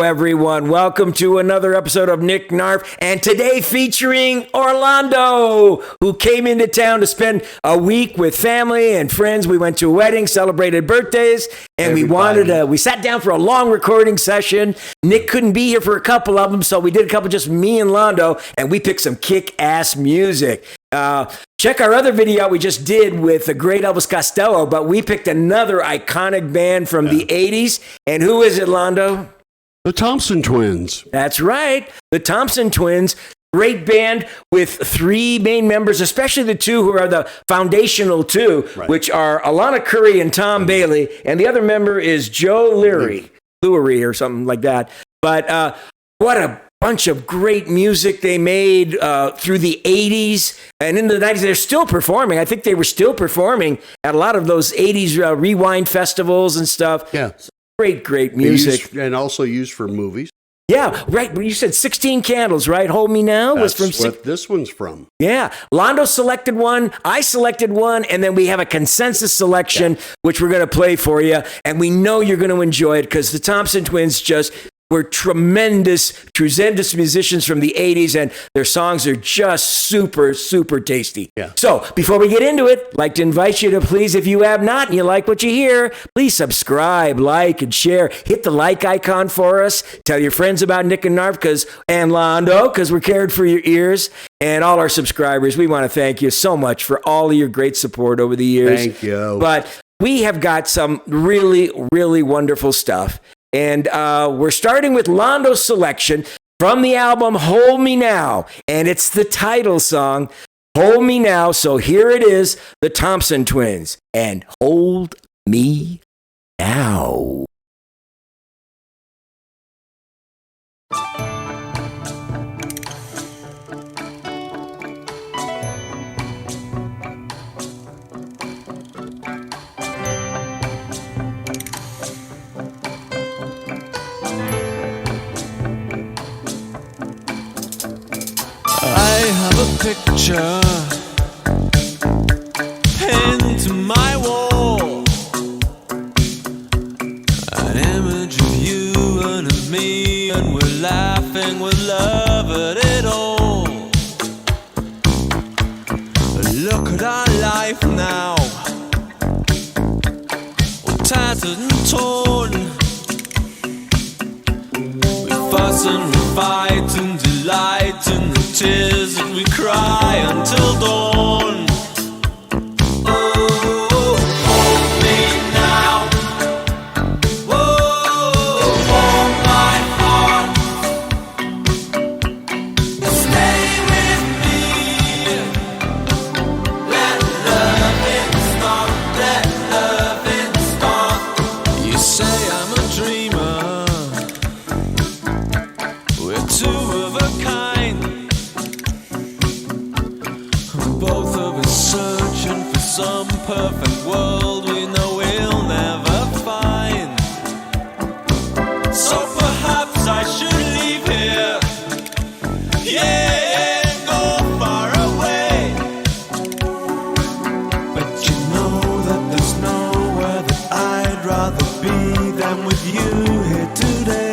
everyone. Welcome to another episode of Nick Knarf, and today featuring Orlando, who came into town to spend a week with family and friends. We went to a wedding, celebrated birthdays, and we sat down for a long recording session. Nick couldn't be here for a couple of them, so we did a couple, just me and Lando, and we picked some kick-ass music. Check our other video we just did with the great Elvis Costello, but we picked another iconic band from the 80s. And who is it, Lando? The Thompson Twins. That's right. The Thompson Twins. Great band with three main members, especially the two who are the foundational two, which are Alana Curry and Tom Bailey. And the other member is Joe Leary or something like that. But what a bunch of great music they made through the 80s and into the 90s. They're still performing. I think they were still performing at a lot of those 80s rewind festivals and stuff. Yeah. Great music. And also used for movies. Yeah, right. You said 16 Candles, right? Hold Me Now was from... That's what this one's from. Yeah. Lando selected one. I selected one. And then we have a consensus selection, which we're going to play for you. And we know you're going to enjoy it because the Thompson Twins just... were tremendous musicians from the 80s, and their songs are just super tasty. Yeah. So before we get into it, I'd like to invite you to please, if you have not and you like what you hear, please subscribe, like, and share. Hit the like icon for us. Tell your friends about Nick and Knarf and Lando, because we're cared for your ears. And all our subscribers, we want to thank you so much for all of your great support over the years. Thank you. But we have got some really wonderful stuff. And we're starting with Lando's selection from the album Hold Me Now. And it's the title song, Hold Me Now. So here it is, the Thompson Twins, and Hold Me Now. I have a picture pinned to my wall, an image of you and of me, and we're laughing with love at it all. Look at our life now, all tattered and torn. We fuss and we fight and delight in the tears that we cry until dawn. Oh, hold me now. Oh, hold my heart. Stay with me. Let loving start. Let loving start. You say I'm a dreamer. We're two of a kind. Both of us searching for some perfect world we know we'll never find. So perhaps I should leave here, yeah, and go far away. But you know that there's nowhere that I'd rather be than with you here today.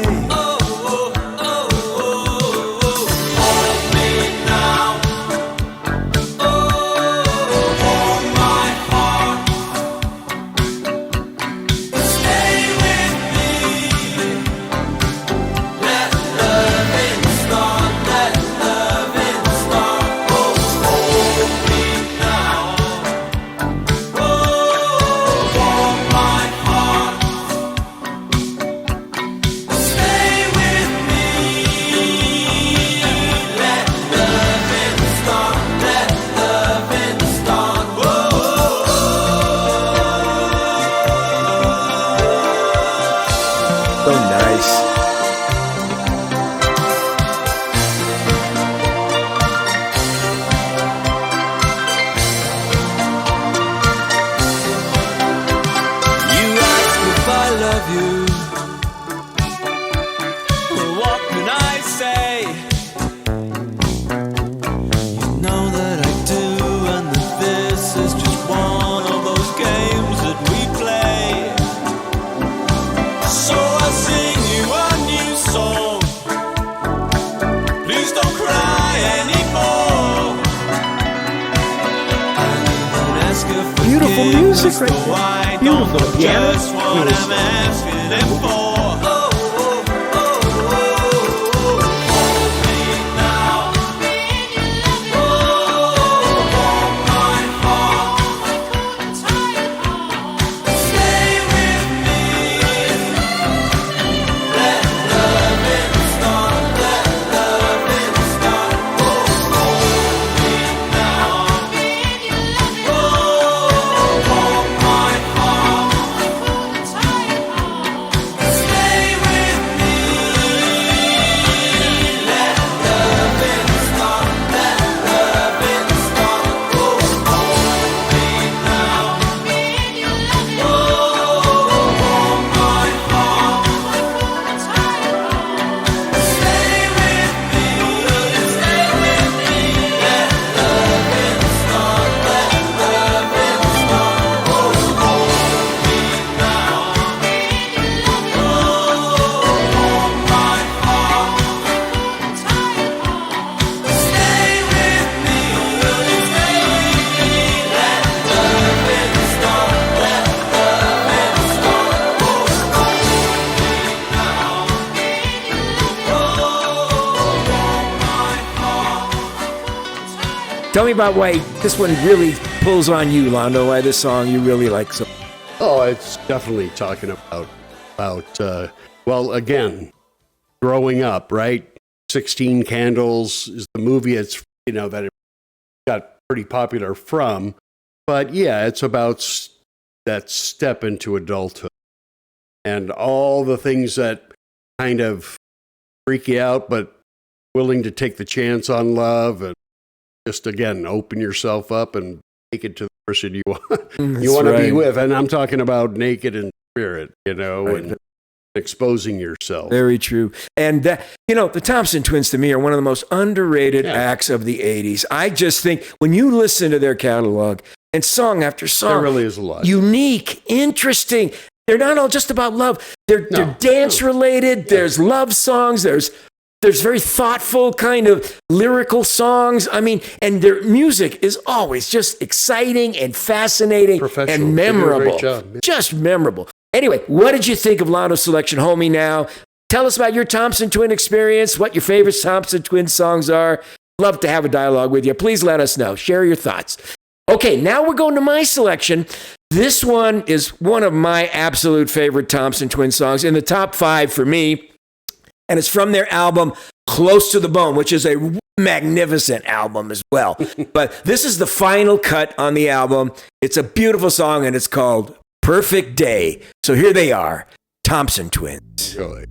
Just don't cry anymore. Beautiful music right there. Beautiful piano. Just what I'm asking him for. Tell me about why this one really pulls on you, Lando, why this song you really like so. Oh, it's definitely talking about well, again, growing up, right? 16 Candles is the movie it's, that it got pretty popular from. But yeah, it's about that step into adulthood and all the things that kind of freak you out, but willing to take the chance on love and just, again, open yourself up and take it to the person you want to be with. And I'm talking about naked in spirit, and exposing yourself. Very true. And, the Thompson Twins to me are one of the most underrated acts of the 80s. I just think when you listen to their catalog and song after song, there really is a lot. Unique, interesting. They're not all just about love. They're dance related. There's love songs. There's very thoughtful kind of lyrical songs. I mean, and their music is always just exciting and fascinating and memorable. They do a great job. Just memorable. Anyway, what did you think of Lando's selection, Homie Now? Tell us about your Thompson Twin experience, what your favorite Thompson Twin songs are. Love to have a dialogue with you. Please let us know. Share your thoughts. Okay, now we're going to my selection. This one is one of my absolute favorite Thompson Twin songs, in the top 5 for me. And it's from their album, Close to the Bone, which is a magnificent album as well. But this is the final cut on the album. It's a beautiful song, and it's called Perfect Day. So here they are, Thompson Twins. Enjoy.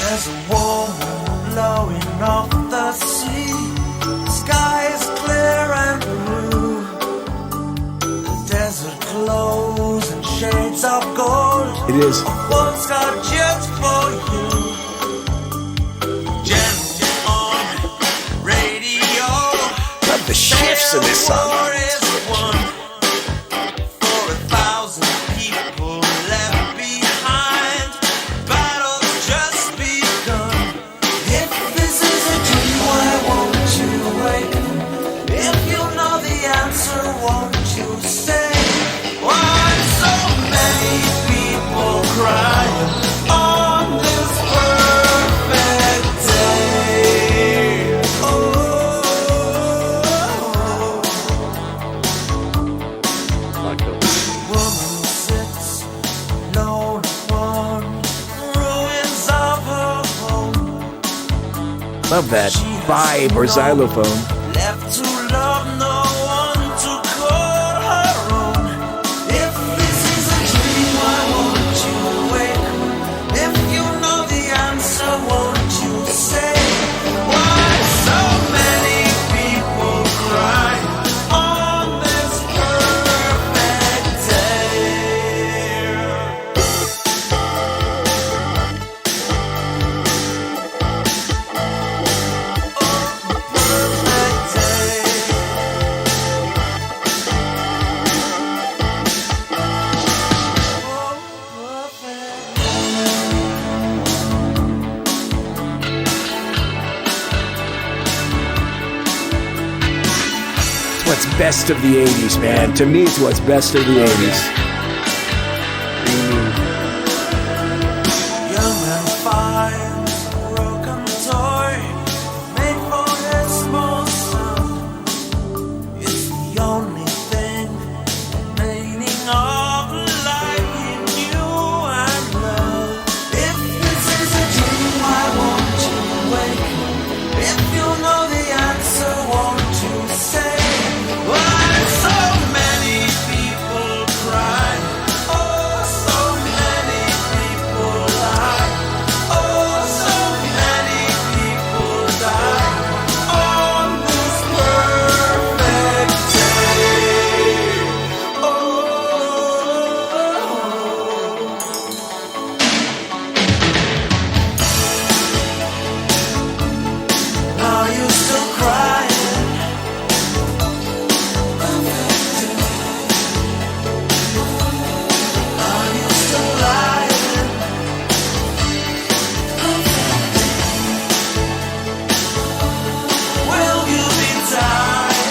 There's a woman blowing off the sea. The sky is clear and blue. The desert glows in shades of gold. It is. One's got just for you. Gentle on radio. Love the shifts in this song. War is won for 1,000 people left behind. Battle's just begun. If this is a dream, why won't you wake? If you know the answer, won't you stay? Why so many people crying on this perfect day? Oh, woman sits alone upon ruins of her home. Love that vibe or xylophone. Left to love, no one to what's best of the 80s, man. To me, it's what's best of the 80s. Young man finds a broken toy made for his small son. It's the only thing remaining of the life he knew and loved. If this is a dream, why won't you wake? If you know the answer, won't you say? Why so many people cry? Oh, so many people lie. Oh, so many people die on this perfect day. Oh, are you still crying? Are you still lying? Will you be dying?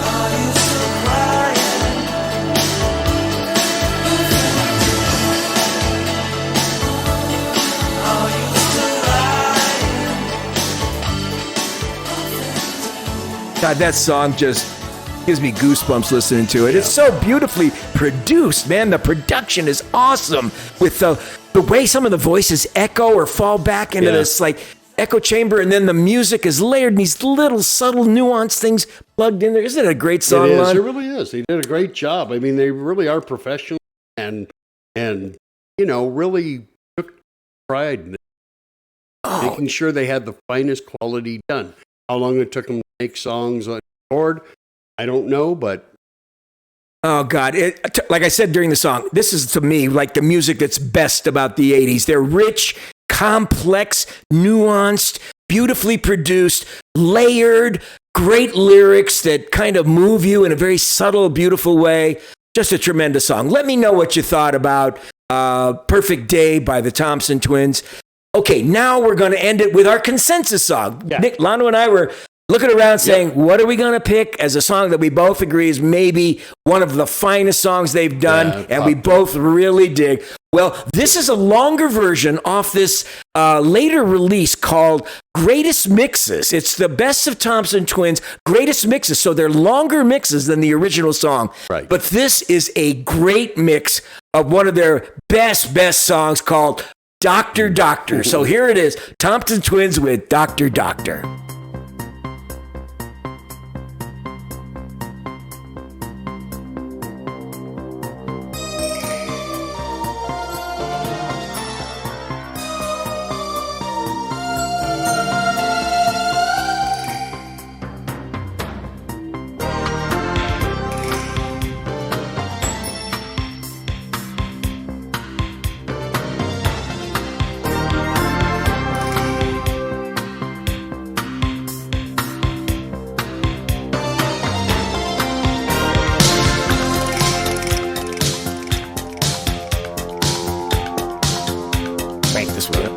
Are you still crying? Are you still lying? God, that song just gives me goosebumps listening to it. It's so beautifully produced, man. The production is awesome with the way some of the voices echo or fall back into this like echo chamber, and then the music is layered in these little subtle nuanced things plugged in there. Isn't it a great song, It is. Lon? It really is. They did a great job. I mean, they really are professional and really took pride in making sure they had the finest quality done. How long it took them to make songs on board, I don't know, but Oh, God. Like I said during the song, this is to me like the music that's best about the 80s. They're rich, complex, nuanced, beautifully produced, layered, great lyrics that kind of move you in a very subtle, beautiful way. Just a tremendous song. Let me know what you thought about Perfect Day by the Thompson Twins. Okay, now we're going to end it with our consensus song. Yeah. Nick, Lando and I were looking around saying, what are we going to pick as a song that we both agree is maybe one of the finest songs they've done, and we both really dig. Well, this is a longer version off this later release called Greatest Mixes. It's the best of Thompson Twins' greatest mixes, so they're longer mixes than the original song. Right. But this is a great mix of one of their best songs called Doctor. So here it is, Thompson Twins with Doctor. Crank this one up.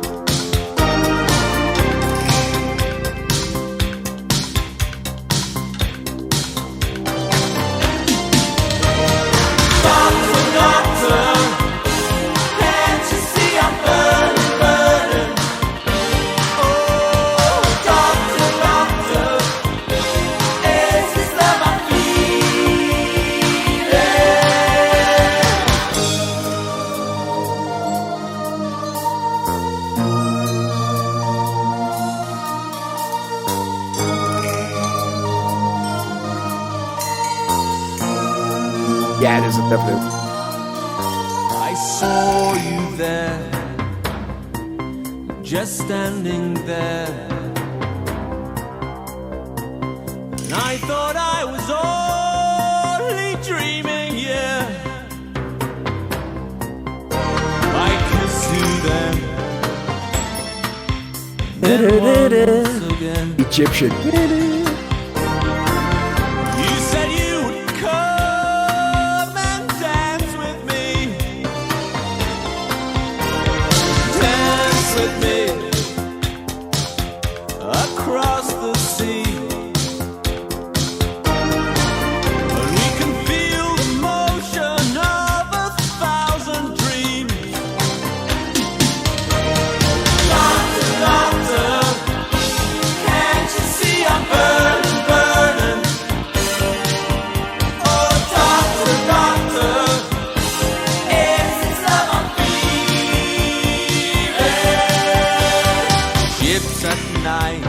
Yeah, it is definitely. I saw you there, just standing there, and I thought I was only dreaming, yeah. I kissed you then, then once again. Egyptian. You said you would come and dance with me. Dance with me. ships at night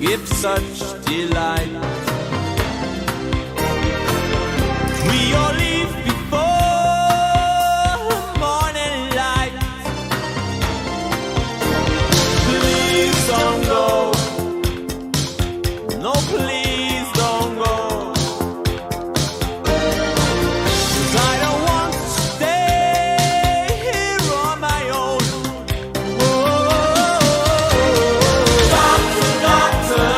give such delight. We all leave before morning light. Please don't go. No, please don't go. 'Cause I don't want to stay here on my own. Doctor, doctor,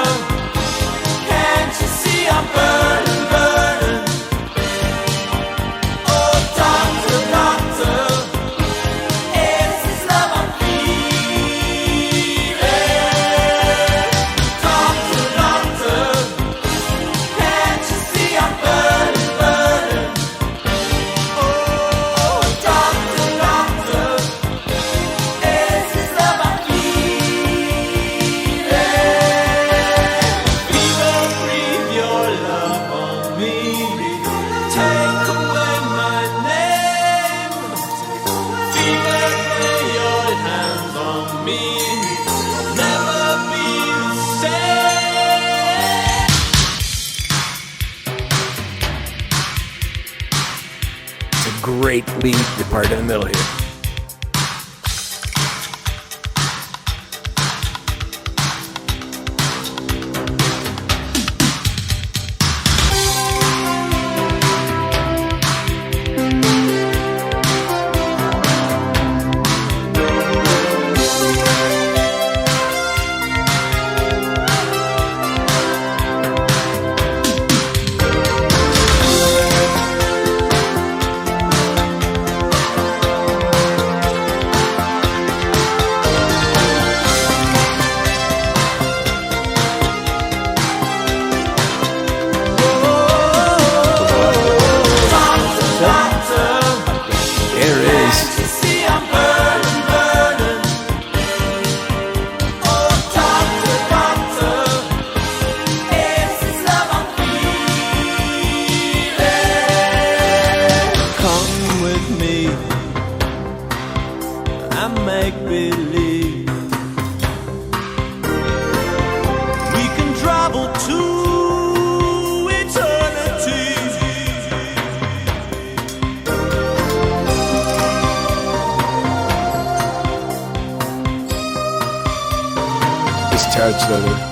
can't you see I'm burning, burning? Oh, doctor, doctor, it's this love I'm feeling. Doctor, doctor, can't you see I'm burning, burning? Oh, doctor, doctor, it's this love I'm feeling. Fever, breathe your love on me. Take away my name. Fever, lay your hands on me. Never be the same. It's a great lead part in the middle here. There it is. You see I'm burning, burning. Oh, doctor, doctor, it's this love I'm feeling. Come with me and make believe. We can travel to eternity. This touch, though.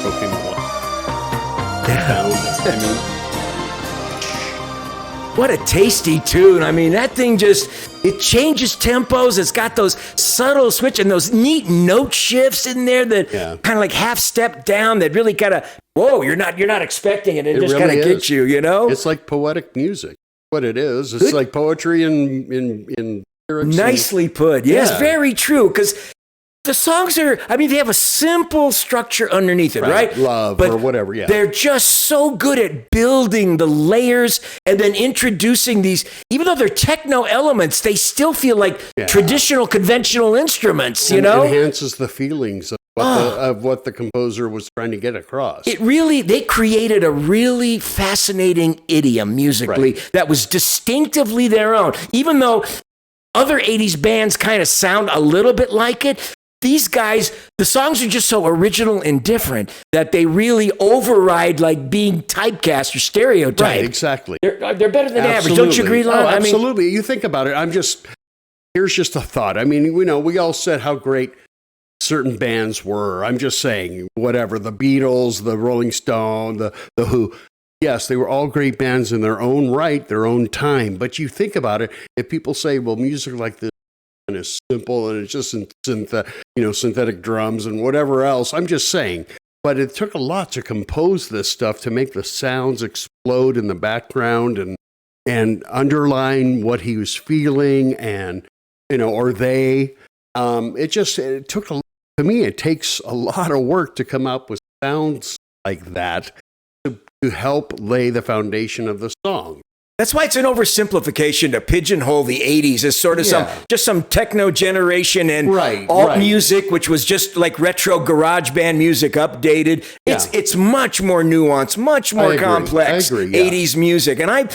Broken sound. I mean, What a tasty tune. I mean, that thing just, it changes tempos. It's got those subtle switch and those neat note shifts in there that Yeah. kind of like half step down that really kind of, whoa, you're not expecting it. It just really kind of is. gets you, you know? it's like poetic music. What it is, it's Good. like poetry in lyrics. Nicely put. Yes, Yeah. very true. Because the songs are, I mean, they have a simple structure underneath it, right? Love or whatever, yeah. They're just so good at building the layers and then introducing these, even though they're techno elements, they still feel like Yeah. traditional, conventional instruments, you And know? enhances the feelings of what the composer was trying to get across. It really, they created a really fascinating idiom musically that was distinctively their own. Even though other 80s bands kind of sound a little bit like it, these guys, the songs are just so original and different that they really override like being typecast or stereotyped. Right, exactly. They're better than average. Don't you agree, Lon? Oh, I mean, absolutely. You think about it. Here's just a thought. I mean, we all said how great certain bands were. I'm just saying, whatever, the Beatles, the Rolling Stone, the Who. Yes, they were all great bands in their own right, their own time. But you think about it, if people say, well, music like this is simple and it's just synthetic drums and whatever else, I'm just saying. But it took a lot to compose this stuff to make the sounds explode in the background and underline what he was feeling and, or they. It took to me, it takes a lot of work to come up with sounds like that to help lay the foundation of the song. That's why it's an oversimplification to pigeonhole the 80s as sort of some techno generation and alt music, which was just like retro garage band music updated. It's much more nuanced, much more complex 80s music. And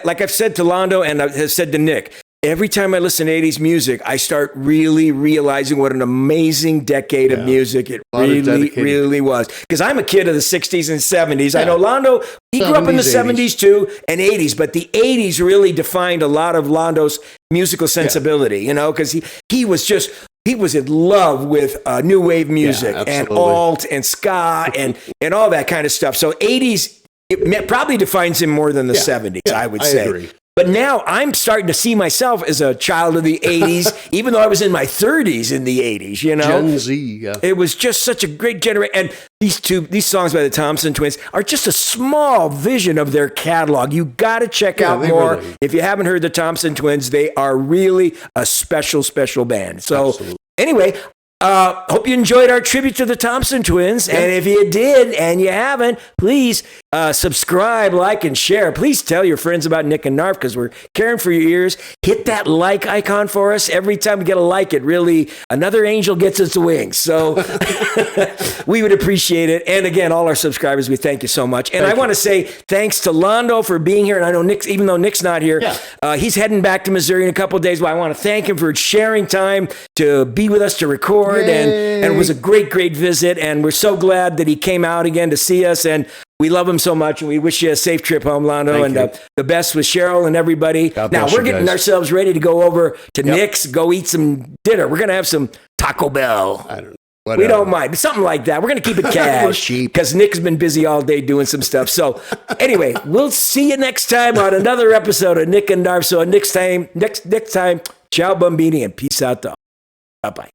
like I've said to Lando and I've said to Nick, every time I listen to 80s music, I start really realizing what an amazing decade of music it really was. Because I'm a kid of the 60s and 70s. I know Lando, he grew up in the 70s too and 80s, but the 80s really defined a lot of Lando's musical sensibility, you know, because he was in love with new wave music and alt and ska and all that kind of stuff. So 80s, it probably defines him more than the 70s, I would say. Agree. But now I'm starting to see myself as a child of the 80s, even though I was in my 30s in the 80s, you know? Gen Z, yeah. It was just such a great generation. And these songs by the Thompson Twins are just a small vision of their catalog. You got to check out more. Really. If you haven't heard the Thompson Twins, they are really a special, special band. So anyway, hope you enjoyed our tribute to the Thompson Twins. And if you did and you haven't, please subscribe, like, and share. Please tell your friends about Nick and Knarf because we're caring for your ears. Hit that like icon for us. Every time we get a like, it really, another angel gets its wings. So we would appreciate it. And again, all our subscribers, we thank you so much. And I want to say thanks to Lando for being here. And I know Nick, even though Nick's not here, he's heading back to Missouri in a couple of days. But I want to thank him for sharing time to be with us to record. And it was a great, great visit. And we're so glad that he came out again to see us. And we love him so much. And we wish you a safe trip home, Lando. The best with Cheryl and everybody. Now, we're getting ourselves ready to go over to Nick's, go eat some dinner. We're going to have some Taco Bell. I don't know. Whatever. We don't mind. Something like that. We're going to keep it cash because Nick's been busy all day doing some stuff. So anyway, we'll see you next time on another episode of Nick and Knarf. So next time, ciao, Bambini, and peace out, though. Bye-bye.